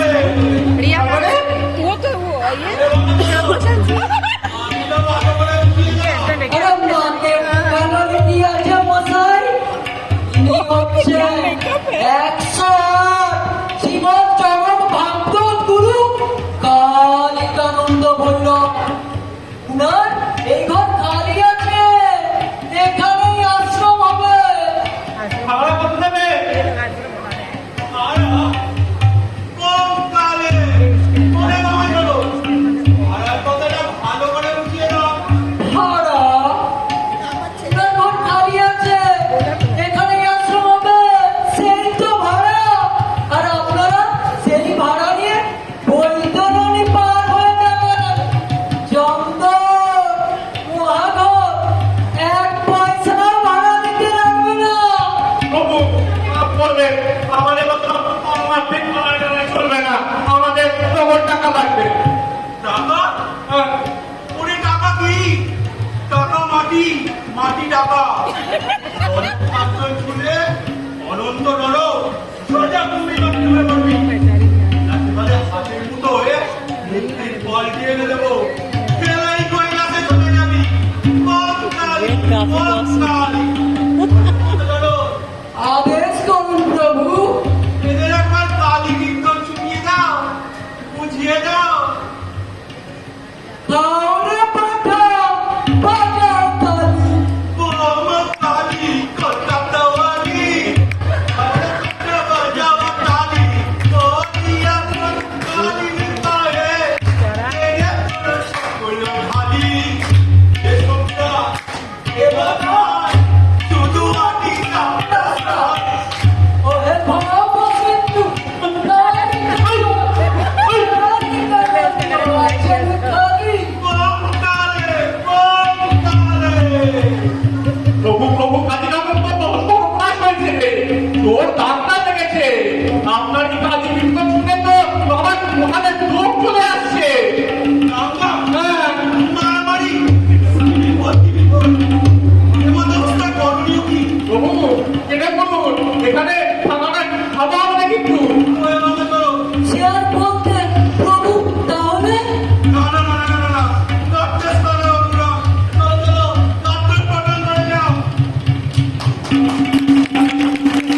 रिया वो तो वो মাটি টাকা ছুলে অনন্ত নর সোজা তুমি করবি হাতের মতো হয়ে মুক্তির বলটি এনে দেবো ফেলাই কৈলাসে চলে যাবি আদেশ করুন প্রভু। এদের একবার কালী কীর্তন শুনিয়ে দাও, বুঝিয়ে দাও। তোর দাঁতটা লেগেছে, আপনার কি কাজ